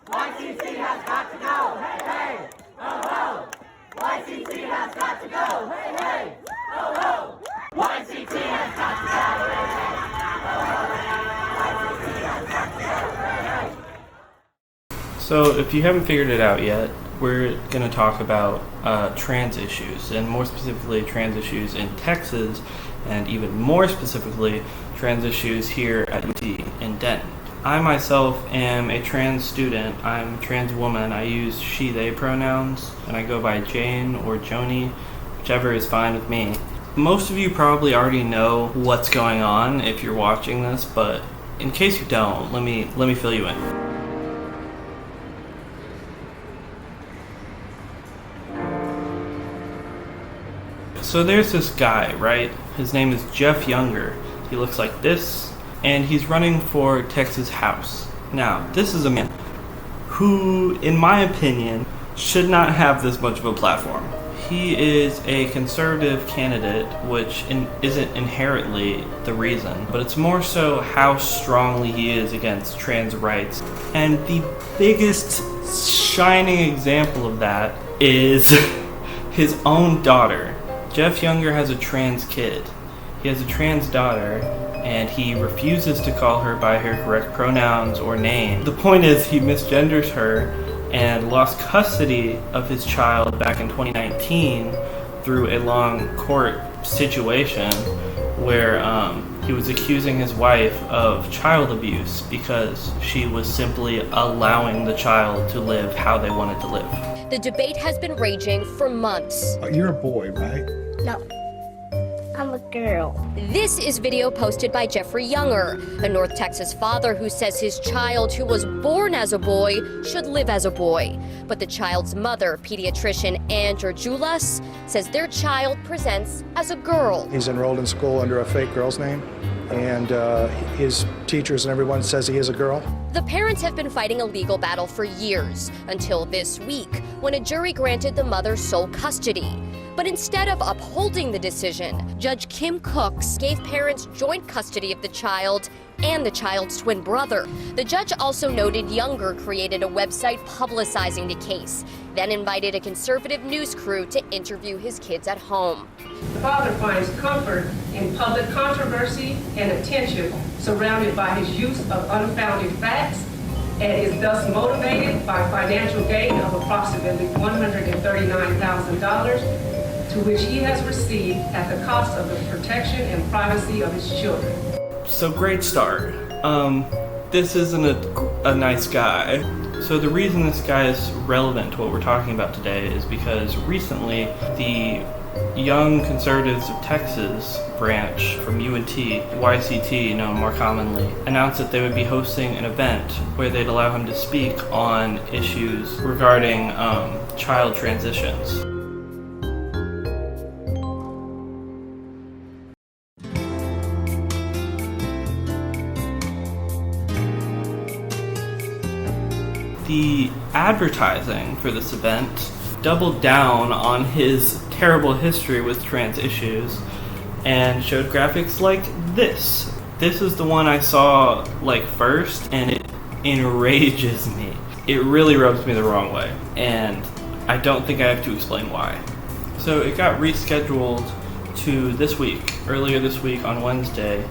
YCT has got to go. Hey, hey. Oh, oh. YCT has got to go. Hey, hey. Oh, oh. YCT has got to go. Hey, hey. Oh, oh. YCT has got to go. Hey, hey. So if you haven't figured it out yet, we're going to talk about trans issues, and more specifically trans issues in Texas, and even more specifically trans issues here at UNT in Denton. I myself am a trans student. I'm a trans woman. I use she, they pronouns, and I go by Jane or Joni, whichever is fine with me. Most of you probably already know what's going on if you're watching this, but in case you don't, let me fill you in. So there's this guy, right? His name is Jeff Younger. He looks like this, and he's running for Texas House. Now, this is a man who, in my opinion, should not have this much of a platform. He is a conservative candidate, which isn't inherently the reason, but it's more so how strongly he is against trans rights. And the biggest shining example of that is his own daughter. Jeff Younger has a trans kid. He has a trans daughter, and he refuses to call her by her correct pronouns or name. The point is, he misgenders her and lost custody of his child back in 2019 through a long court situation where he was accusing his wife of child abuse because she was simply allowing the child to live how they wanted to live. The debate has been raging for months. You're a boy, right? No, I'm a girl. This is video posted by Jeffrey Younger, a North Texas father who says his child, who was born as a boy, should live as a boy. But the child's mother, pediatrician Ann Georgioulas, says their child presents as a girl. He's enrolled in school under a fake girl's name, and his teachers and everyone says he is a girl. The parents have been fighting a legal battle for years, until this week, when a jury granted the mother sole custody. But instead of upholding the decision, Judge Kim Cooks gave parents joint custody of the child and the child's twin brother. The judge also noted Younger created a website publicizing the case, then invited a conservative news crew to interview his kids at home. The father finds comfort in public controversy and attention surrounded by his use of unfounded facts and is thus motivated by financial gain of approximately $139,000 to which he has received at the cost of the protection and privacy of his children. So great start. This isn't a nice guy. So the reason this guy is relevant to what we're talking about today is because recently the Young Conservatives of Texas branch from UNT, YCT known more commonly, announced that they would be hosting an event where they'd allow him to speak on issues regarding child transitions. The advertising for this event doubled down on his terrible history with trans issues and showed graphics like this. This is the one I saw first, and it enrages me. It really rubs me the wrong way, and I don't think I have to explain why. So it got rescheduled to this week, earlier this week on Wednesday,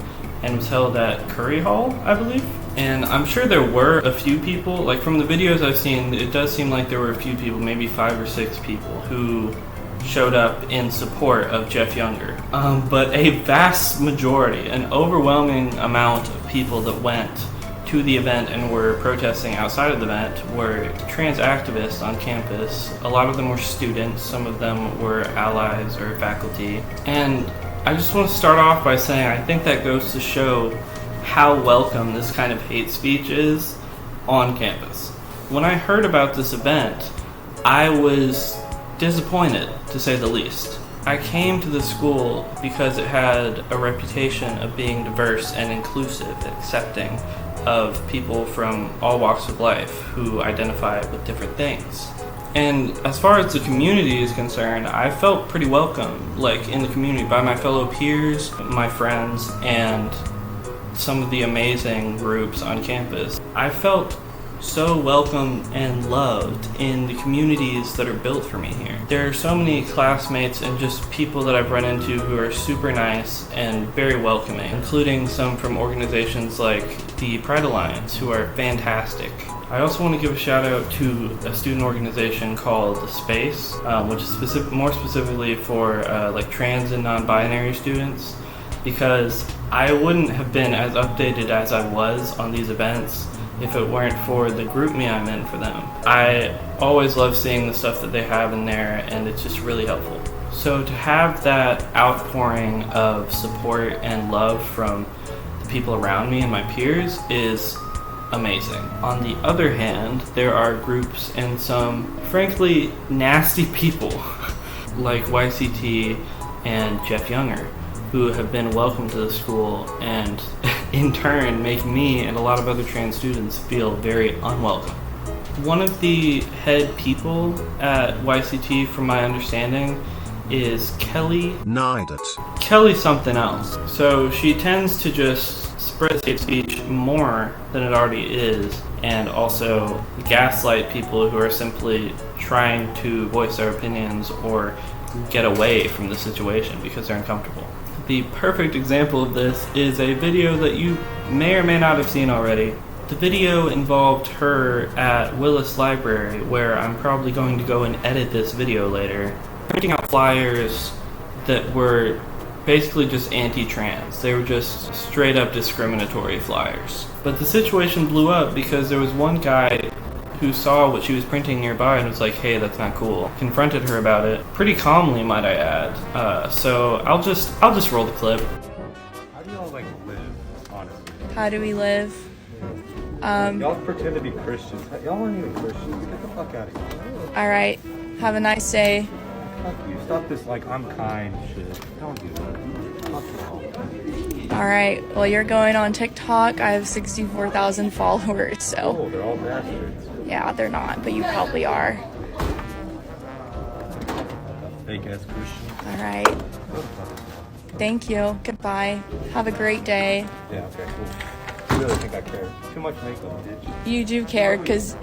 and was held at Curry Hall, I believe. And I'm sure there were a few people, from the videos I've seen, it does seem like there were a few people, maybe 5 or 6 people, who showed up in support of Jeff Younger. But a vast majority, an overwhelming amount of people that went to the event and were protesting outside of the event were trans activists on campus. A lot of them were students, some of them were allies or faculty. And I just want to start off by saying I think that goes to show how welcome this kind of hate speech is on campus. When I heard about this event, I was disappointed, to say the least. I came to the school because it had a reputation of being diverse and inclusive, accepting of people from all walks of life who identify with different things. And as far as the community is concerned, I felt pretty welcome, in the community by my fellow peers, my friends, and some of the amazing groups on campus. I felt so welcomed and loved in the communities that are built for me here. There are so many classmates and just people that I've run into who are super nice and very welcoming, including some from organizations like the Pride Alliance, who are fantastic. I also want to give a shout out to a student organization called The Space, which is more specifically for like trans and non-binary students, because I wouldn't have been as updated as I was on these events if it weren't for the group me I'm in for them. I always love seeing the stuff that they have in there, and it's just really helpful. So to have that outpouring of support and love from the people around me and my peers is amazing. On the other hand, there are groups and some frankly nasty people like YCT and Jeff Younger, who have been welcomed to the school and in turn make me and a lot of other trans students feel very unwelcome. One of the head people at YCT, from my understanding, is Kelly Neidert. Kelly something else. So she tends to just spread hate speech more than it already is, and also gaslight people who are simply trying to voice their opinions or get away from the situation because they're uncomfortable. The perfect example of this is a video that you may or may not have seen already. The video involved her at Willis Library, where I'm probably going to go and edit this video later, printing out flyers that were basically just anti-trans. They were just straight up discriminatory flyers. But the situation blew up because there was one guy who saw what she was printing nearby and was like, hey, that's not cool. Confronted her about it, pretty calmly, might I add. So I'll just roll the clip. How do y'all live, honestly? How do we live? Y'all pretend to be Christians. Y'all aren't even Christians. Get the fuck out of here. Alright, have a nice day. Fuck you. Stop this like I'm kind shit. Don't do that. Fuck you. Alright, well you're going on TikTok. I have 64,000 followers, so. Oh, they're all bastards. Yeah, they're not, but you probably are. Fake ass Christian. Alright. Thank you. Goodbye. Have a great day. Yeah, okay, cool. You really think I care? Too much makeup, bitch. You do care, because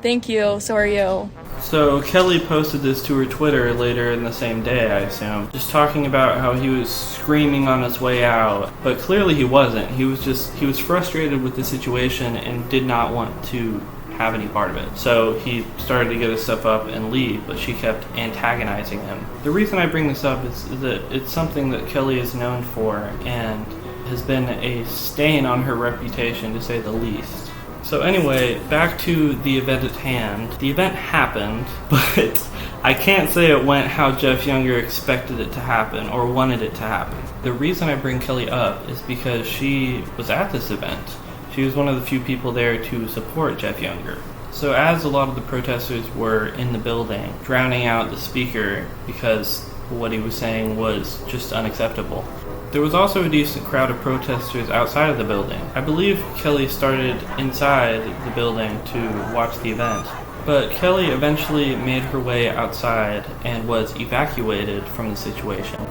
thank you, so are you. So Kelly posted this to her Twitter later in the same day, I assume, just talking about how he was screaming on his way out, but clearly he wasn't. He was frustrated with the situation and did not want to have any part of it. So he started to get his stuff up and leave, but she kept antagonizing him. The reason I bring this up is that it's something that Kelly is known for and has been a stain on her reputation, to say the least. So anyway, back to the event at hand. The event happened, but I can't say it went how Jeff Younger expected it to happen or wanted it to happen. The reason I bring Kelly up is because she was at this event. She was one of the few people there to support Jeff Younger. So as a lot of the protesters were in the building, drowning out the speaker because what he was saying was just unacceptable, there was also a decent crowd of protesters outside of the building. I believe Kelly started inside the building to watch the event, but Kelly eventually made her way outside and was evacuated from the situation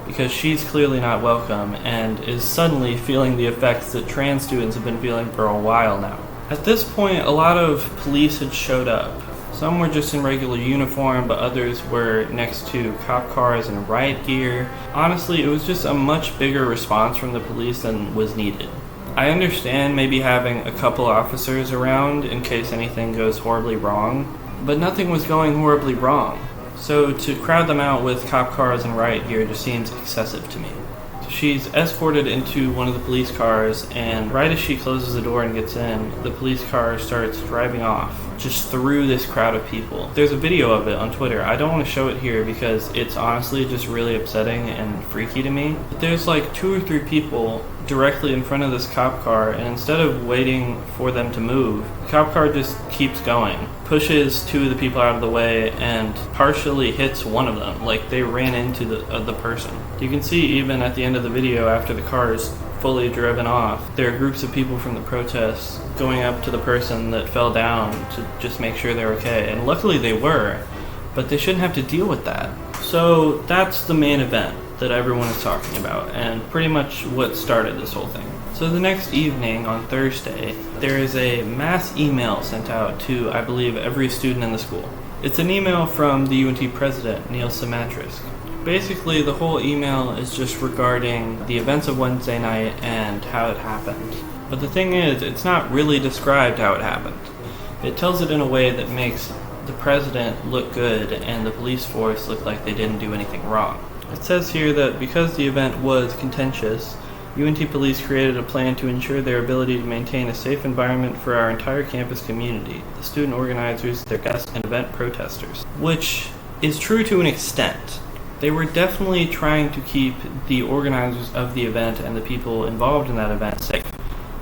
because she's clearly not welcome and is suddenly feeling the effects that trans students have been feeling for a while now. At this point, a lot of police had showed up. Some were just in regular uniform, but others were next to cop cars and riot gear. Honestly, it was just a much bigger response from the police than was needed. I understand maybe having a couple officers around in case anything goes horribly wrong, but nothing was going horribly wrong. So to crowd them out with cop cars and riot gear just seems excessive to me. She's escorted into one of the police cars, and right as she closes the door and gets in, the police car starts driving off, just through this crowd of people. There's a video of it on Twitter. I don't want to show it here because it's honestly just really upsetting and freaky to me. But there's like 2 or 3 people directly in front of this cop car, and instead of waiting for them to move, the cop car just keeps going, pushes 2 of the people out of the way, and partially hits one of them, like they ran into the person. You can see even at the end of the video, after the car is fully driven off, there are groups of people from the protests going up to the person that fell down to just make sure they're okay, and luckily they were, but they shouldn't have to deal with that. So that's the main event that everyone is talking about, and pretty much what started this whole thing. So the next evening, on Thursday, there is a mass email sent out to, I believe, every student in the school. It's an email from the UNT President, Neil Simatrisk. Basically, the whole email is just regarding the events of Wednesday night and how it happened. But the thing is, it's not really described how it happened. It tells it in a way that makes the president look good and the police force look like they didn't do anything wrong. It says here that because the event was contentious, UNT police created a plan to ensure their ability to maintain a safe environment for our entire campus community, the student organizers, their guests, and event protesters. Which is true to an extent. They were definitely trying to keep the organizers of the event and the people involved in that event safe.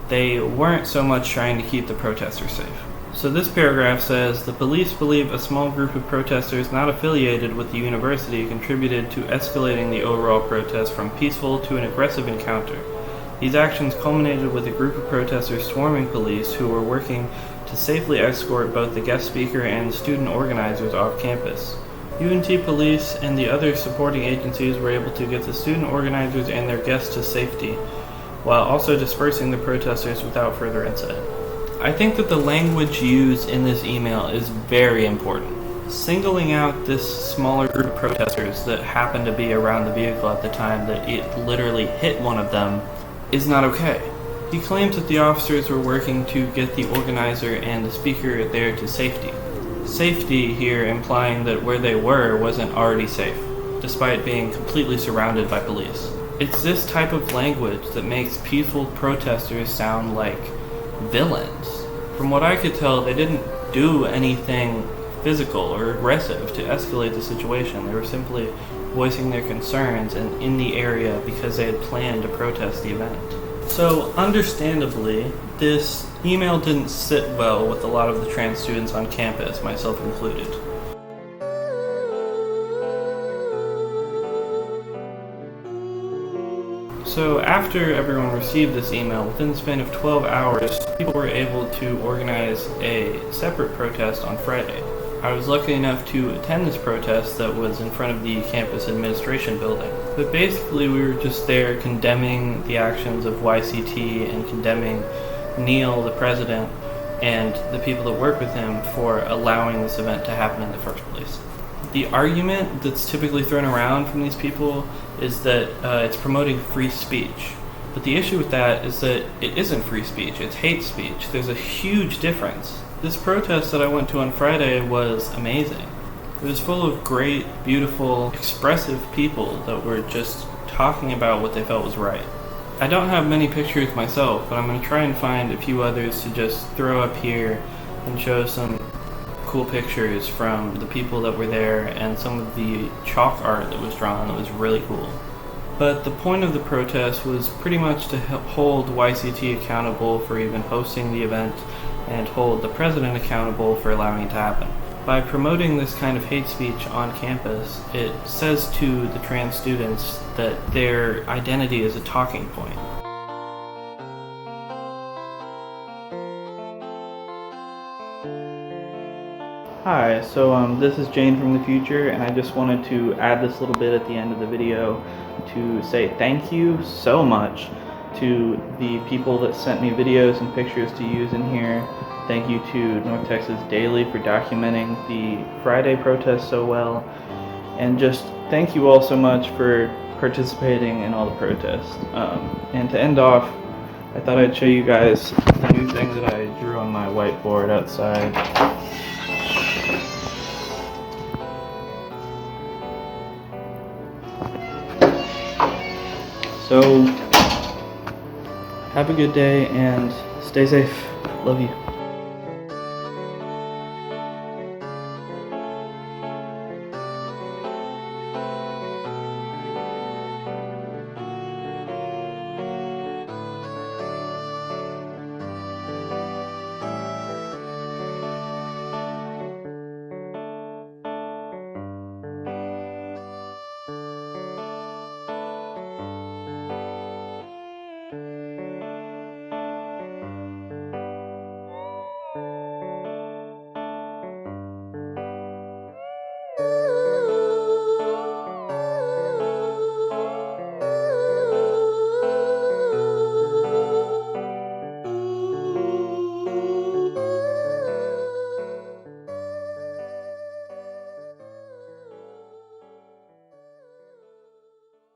They weren't so much trying to keep the protesters safe. So this paragraph says, the police believe a small group of protesters not affiliated with the university contributed to escalating the overall protest from peaceful to an aggressive encounter. These actions culminated with a group of protesters swarming police who were working to safely escort both the guest speaker and student organizers off campus. UNT police and the other supporting agencies were able to get the student organizers and their guests to safety, while also dispersing the protesters without further incident. I think that the language used in this email is very important. Singling out this smaller group of protesters that happened to be around the vehicle at the time that it literally hit one of them is not okay. He claims that the officers were working to get the organizer and the speaker there to safety. Safety here implying that where they were wasn't already safe, despite being completely surrounded by police. It's this type of language that makes peaceful protesters sound like villains. From what I could tell, they didn't do anything physical or aggressive to escalate the situation. They were simply voicing their concerns and in the area because they had planned to protest the event. So, understandably, this email didn't sit well with a lot of the trans students on campus, myself included. So after everyone received this email, within the span of 12 hours, people were able to organize a separate protest on Friday. I was lucky enough to attend this protest that was in front of the campus administration building. But basically we were just there condemning the actions of YCT and condemning Neil, the president, and the people that work with him for allowing this event to happen in the first place. The argument that's typically thrown around from these people is that it's promoting free speech. But the issue with that is that it isn't free speech, it's hate speech. There's a huge difference. This protest that I went to on Friday was amazing. It was full of great, beautiful, expressive people that were just talking about what they felt was right. I don't have many pictures myself, but I'm going to try and find a few others to just throw up here and show some cool pictures from the people that were there and some of the chalk art that was drawn that was really cool. But the point of the protest was pretty much to hold YCT accountable for even hosting the event and hold the president accountable for allowing it to happen. By promoting this kind of hate speech on campus, it says to the trans students that their identity is a talking point. Hi, so this is Jane from the future, and I just wanted to add this little bit at the end of the video to say thank you so much to the people that sent me videos and pictures to use in here. Thank you to North Texas Daily for documenting the Friday protest so well, and just thank you all so much for participating in all the protests. And to end off, I thought I'd show you guys the new thing that I drew on my whiteboard outside. So, have a good day and stay safe. Love you.